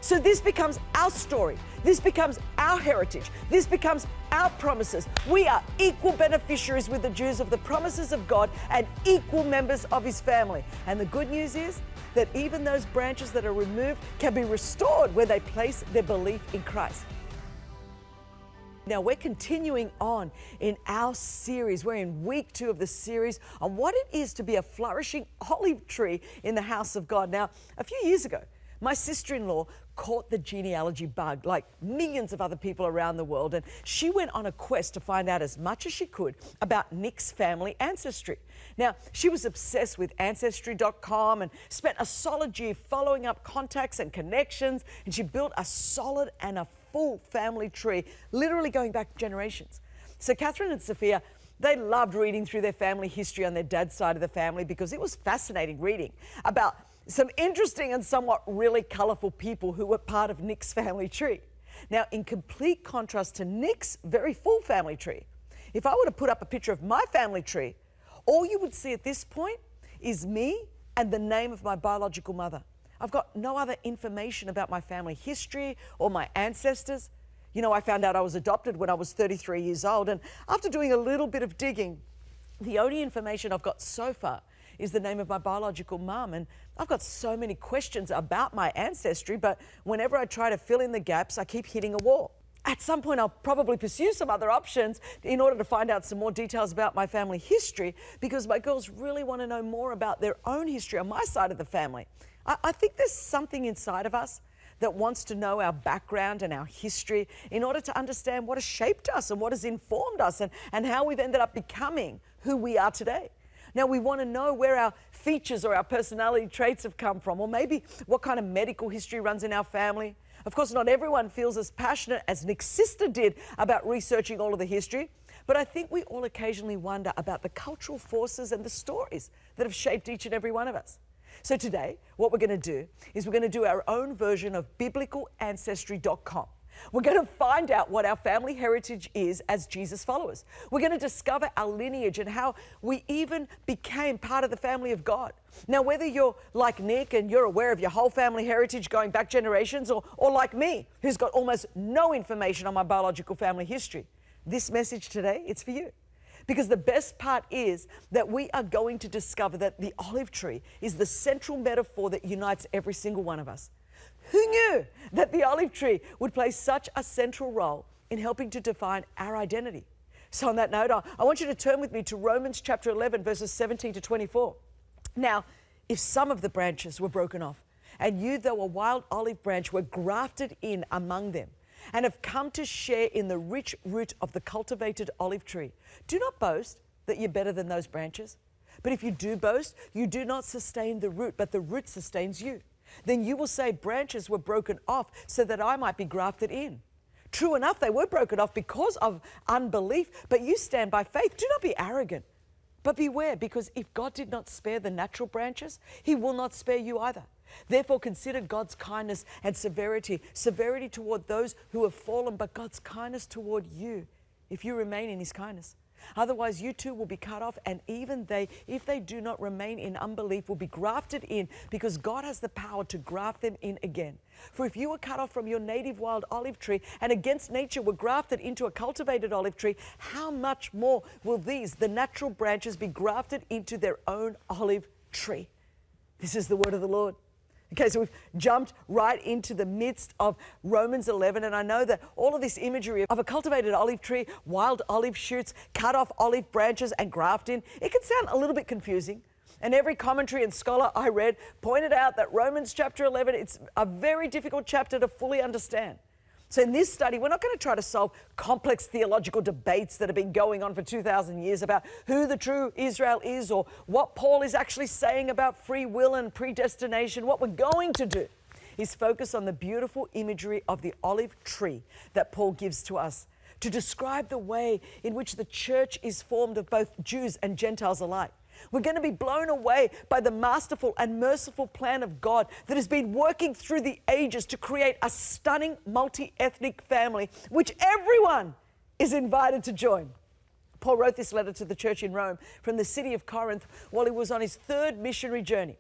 So this becomes our story. This becomes our heritage. This becomes our promises. We are equal beneficiaries with the Jews of the promises of God and equal members of his family. And the good news is that even those branches that are removed can be restored where they place their belief in Christ. Now, we're continuing on in our series. We're in week 2 of the series on what it is to be a flourishing olive tree in the house of God. Now, a few years ago, my sister-in-law caught the genealogy bug like millions of other people around the world, and she went on a quest to find out as much as she could about Nick's family ancestry. Now, she was obsessed with Ancestry.com and spent a solid year following up contacts and connections, and she built a solid and a full family tree, literally going back generations. So Catherine and Sophia, they loved reading through their family history on their dad's side of the family because it was fascinating reading about some interesting and somewhat really colourful people who were part of Nick's family tree. Now, in complete contrast to Nick's very full family tree, if I were to put up a picture of my family tree, all you would see at this point is me and the name of my biological mother. I've got no other information about my family history or my ancestors. You know, I found out I was adopted when I was 33 years old, and after doing a little bit of digging, the only information I've got so far is the name of my biological mum. And I've got so many questions about my ancestry, but whenever I try to fill in the gaps, I keep hitting a wall. At some point, I'll probably pursue some other options in order to find out some more details about my family history, because my girls really want to know more about their own history on my side of the family. I think there's something inside of us that wants to know our background and our history in order to understand what has shaped us and what has informed us and how we've ended up becoming who we are today. Now, we want to know where our features or our personality traits have come from, or maybe what kind of medical history runs in our family. Of course, not everyone feels as passionate as Nick's sister did about researching all of the history, but I think we all occasionally wonder about the cultural forces and the stories that have shaped each and every one of us. So today, what we're going to do is we're going to do our own version of BiblicalAncestry.com. We're going to find out what our family heritage is as Jesus followers. We're going to discover our lineage and how we even became part of the family of God. Now, whether you're like Nick and you're aware of your whole family heritage going back generations, or like me, who's got almost no information on my biological family history, this message today, it's for you. Because the best part is that we are going to discover that the olive tree is the central metaphor that unites every single one of us. Who knew that the olive tree would play such a central role in helping to define our identity? So on that note, I want you to turn with me to Romans chapter 11, verses 17 to 24. Now, if some of the branches were broken off, and you, though a wild olive branch, were grafted in among them, and have come to share in the rich root of the cultivated olive tree, do not boast that you're better than those branches. But if you do boast, you do not sustain the root, but the root sustains you. Then you will say, branches were broken off so that I might be grafted in. True enough, they were broken off because of unbelief, but you stand by faith. Do not be arrogant, but beware, because if God did not spare the natural branches, he will not spare you either. Therefore, consider God's kindness and severity toward those who have fallen, but God's kindness toward you, if you remain in his kindness. Otherwise, you too will be cut off, and even they, if they do not remain in unbelief, will be grafted in, because God has the power to graft them in again. For if you were cut off from your native wild olive tree, and against nature were grafted into a cultivated olive tree, how much more will these, the natural branches, be grafted into their own olive tree? This is the word of the Lord. Okay, so we've jumped right into the midst of Romans 11, and I know that all of this imagery of a cultivated olive tree, wild olive shoots, cut off olive branches, and graft in, it can sound a little bit confusing. And every commentary and scholar I read pointed out that Romans chapter 11, it's a very difficult chapter to fully understand. So in this study, we're not going to try to solve complex theological debates that have been going on for 2,000 years about who the true Israel is, or what Paul is actually saying about free will and predestination. What we're going to do is focus on the beautiful imagery of the olive tree that Paul gives to us to describe the way in which the church is formed of both Jews and Gentiles alike. We're going to be blown away by the masterful and merciful plan of God that has been working through the ages to create a stunning multi-ethnic family, which everyone is invited to join. Paul wrote this letter to the church in Rome from the city of Corinth while he was on his third missionary journey.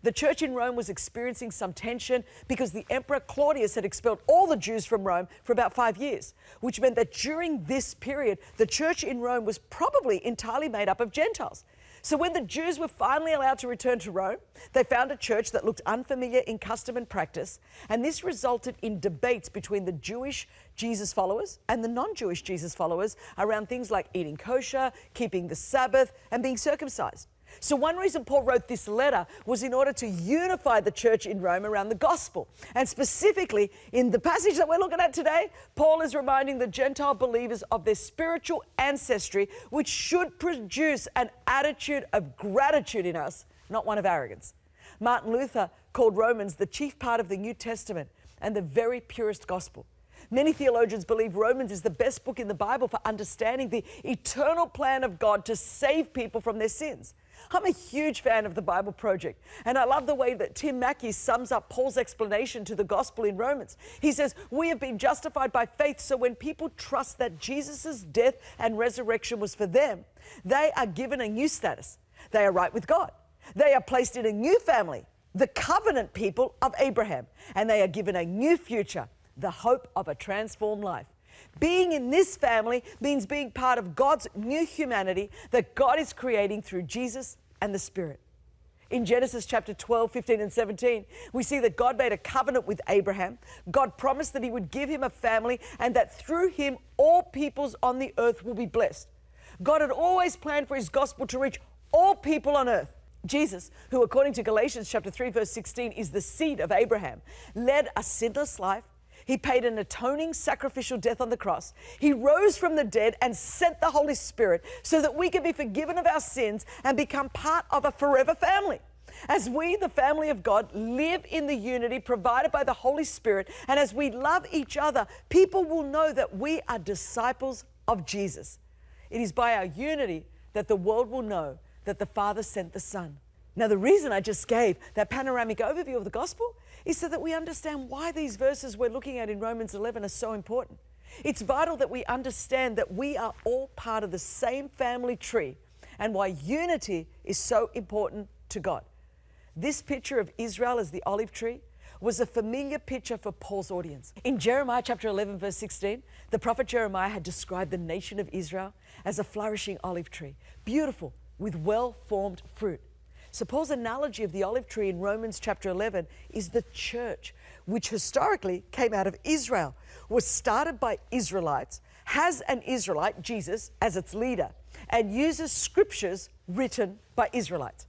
The church in Rome was experiencing some tension because the Emperor Claudius had expelled all the Jews from Rome for about 5 years, which meant that during this period, the church in Rome was probably entirely made up of Gentiles. So when the Jews were finally allowed to return to Rome, they found a church that looked unfamiliar in custom and practice, and this resulted in debates between the Jewish Jesus followers and the non-Jewish Jesus followers around things like eating kosher, keeping the Sabbath, and being circumcised. So one reason Paul wrote this letter was in order to unify the church in Rome around the gospel. And specifically, in the passage that we're looking at today, Paul is reminding the Gentile believers of their spiritual ancestry, which should produce an attitude of gratitude in us, not one of arrogance. Martin Luther called Romans the chief part of the New Testament and the very purest gospel. Many theologians believe Romans is the best book in the Bible for understanding the eternal plan of God to save people from their sins. I'm a huge fan of the Bible Project, and I love the way that Tim Mackey sums up Paul's explanation to the gospel in Romans. He says, we have been justified by faith, so when people trust that Jesus' death and resurrection was for them, they are given a new status. They are right with God. They are placed in a new family, the covenant people of Abraham, and they are given a new future, the hope of a transformed life. Being in this family means being part of God's new humanity that God is creating through Jesus and the Spirit. In Genesis chapter 12, 15 and 17, we see that God made a covenant with Abraham. God promised that he would give him a family and that through him all peoples on the earth will be blessed. God had always planned for his gospel to reach all people on earth. Jesus, who according to Galatians chapter 3, verse 16, is the seed of Abraham, led a sinless life. He paid an atoning sacrificial death on the cross. He rose from the dead and sent the Holy Spirit so that we can be forgiven of our sins and become part of a forever family. As we, the family of God, live in the unity provided by the Holy Spirit, and as we love each other, people will know that we are disciples of Jesus. It is by our unity that the world will know that the Father sent the Son. Now, the reason I just gave that panoramic overview of the gospel is so that we understand why these verses we're looking at in Romans 11 are so important. It's vital that we understand that we are all part of the same family tree and why unity is so important to God. This picture of Israel as the olive tree was a familiar picture for Paul's audience. In Jeremiah chapter 11, verse 16, the prophet Jeremiah had described the nation of Israel as a flourishing olive tree, beautiful with well-formed fruit. So Paul's analogy of the olive tree in Romans chapter 11 is the church, which historically came out of Israel, was started by Israelites, has an Israelite, Jesus, as its leader, and uses scriptures written by Israelites.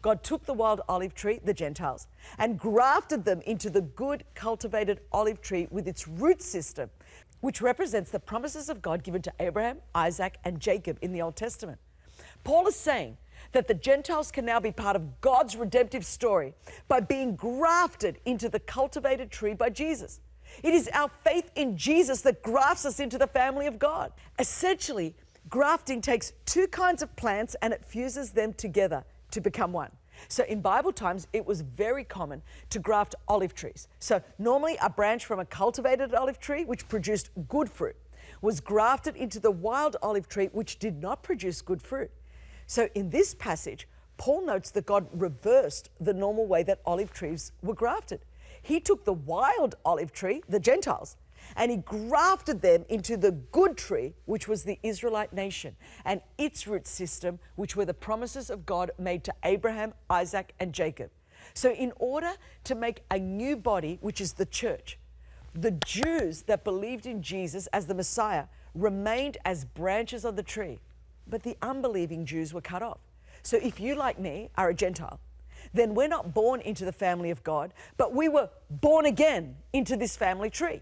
God took the wild olive tree, the Gentiles, and grafted them into the good cultivated olive tree with its root system, which represents the promises of God given to Abraham, Isaac, and Jacob in the Old Testament. Paul is saying that the Gentiles can now be part of God's redemptive story by being grafted into the cultivated tree by Jesus. It is our faith in Jesus that grafts us into the family of God. Essentially, grafting takes two kinds of plants and it fuses them together to become one. So in Bible times, it was very common to graft olive trees. So normally a branch from a cultivated olive tree, which produced good fruit, was grafted into the wild olive tree, which did not produce good fruit. So in this passage, Paul notes that God reversed the normal way that olive trees were grafted. He took the wild olive tree, the Gentiles, and he grafted them into the good tree, which was the Israelite nation, and its root system, which were the promises of God made to Abraham, Isaac, and Jacob. So in order to make a new body, which is the church, the Jews that believed in Jesus as the Messiah remained as branches on the tree, but the unbelieving Jews were cut off. So if you, like me, are a Gentile, then we're not born into the family of God, but we were born again into this family tree.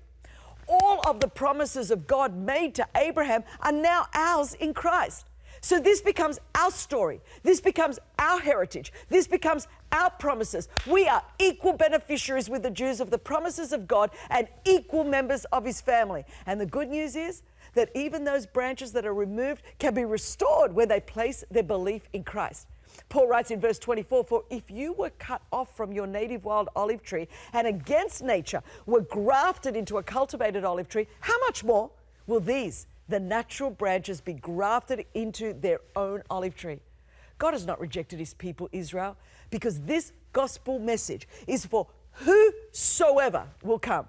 All of the promises of God made to Abraham are now ours in Christ. So this becomes our story. This becomes our heritage. This becomes our promises. We are equal beneficiaries with the Jews of the promises of God and equal members of his family. And the good news is that even those branches that are removed can be restored when they place their belief in Christ. Paul writes in verse 24, "For if you were cut off from your native wild olive tree and against nature were grafted into a cultivated olive tree, how much more will these, the natural branches, be grafted into their own olive tree?" God has not rejected his people, Israel, because this gospel message is for whosoever will come.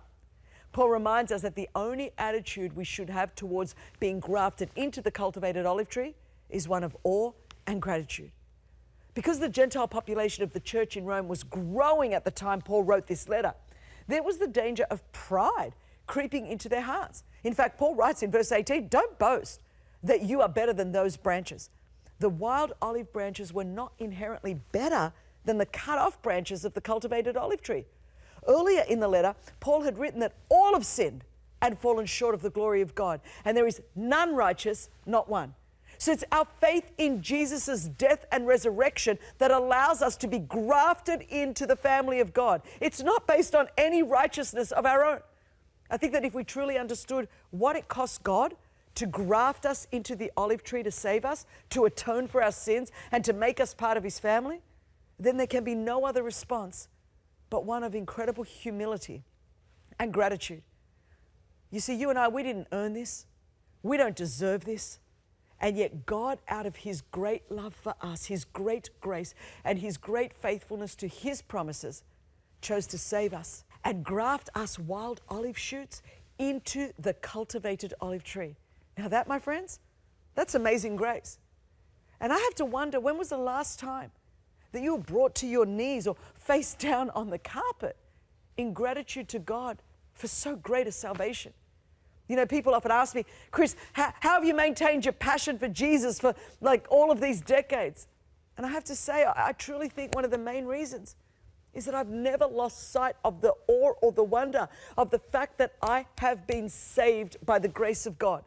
Paul reminds us that the only attitude we should have towards being grafted into the cultivated olive tree is one of awe and gratitude. Because the Gentile population of the church in Rome was growing at the time Paul wrote this letter, there was the danger of pride creeping into their hearts. In fact, Paul writes in verse 18, don't boast that you are better than those branches. The wild olive branches were not inherently better than the cut-off branches of the cultivated olive tree. Earlier in the letter, Paul had written that all have sinned and fallen short of the glory of God, and there is none righteous, not one. So it's our faith in Jesus' death and resurrection that allows us to be grafted into the family of God. It's not based on any righteousness of our own. I think that if we truly understood what it costs God to graft us into the olive tree to save us, to atone for our sins, and to make us part of his family, then there can be no other response but one of incredible humility and gratitude. You see, you and I, we didn't earn this. We don't deserve this. And yet God, out of his great love for us, his great grace, and his great faithfulness to his promises, chose to save us and graft us wild olive shoots into the cultivated olive tree. Now that, my friends, that's amazing grace. And I have to wonder, when was the last time that you were brought to your knees or face down on the carpet in gratitude to God for so great a salvation? You know, people often ask me, Chris, how have you maintained your passion for Jesus for like all of these decades? And I have to say, I truly think one of the main reasons is that I've never lost sight of the awe or the wonder of the fact that I have been saved by the grace of God,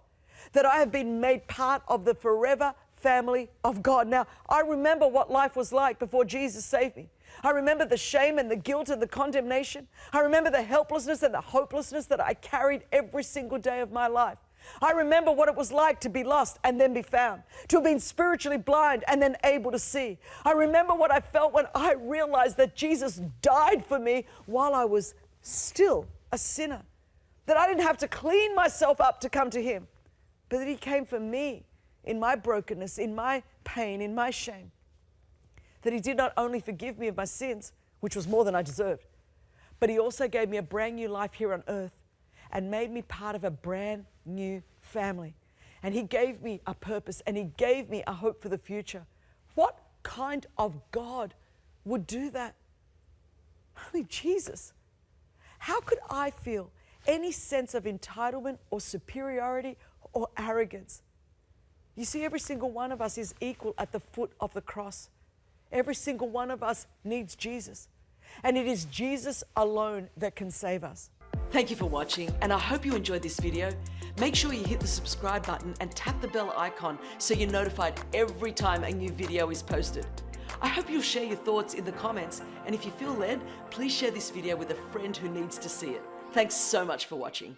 that I have been made part of the forever family of God. Now, I remember what life was like before Jesus saved me. I remember the shame and the guilt and the condemnation. I remember the helplessness and the hopelessness that I carried every single day of my life. I remember what it was like to be lost and then be found, to have been spiritually blind and then able to see. I remember what I felt when I realized that Jesus died for me while I was still a sinner, that I didn't have to clean myself up to come to him, but that he came for me in my brokenness, in my pain, in my shame. That he did not only forgive me of my sins, which was more than I deserved, but he also gave me a brand new life here on earth and made me part of a brand new family. And he gave me a purpose and he gave me a hope for the future. What kind of God would do that? Only Jesus. How could I feel any sense of entitlement or superiority or arrogance? You see, every single one of us is equal at the foot of the cross. Every single one of us needs Jesus. And it is Jesus alone that can save us. Thank you for watching, and I hope you enjoyed this video. Make sure you hit the subscribe button and tap the bell icon so you're notified every time a new video is posted. I hope you'll share your thoughts in the comments, and if you feel led, please share this video with a friend who needs to see it. Thanks so much for watching.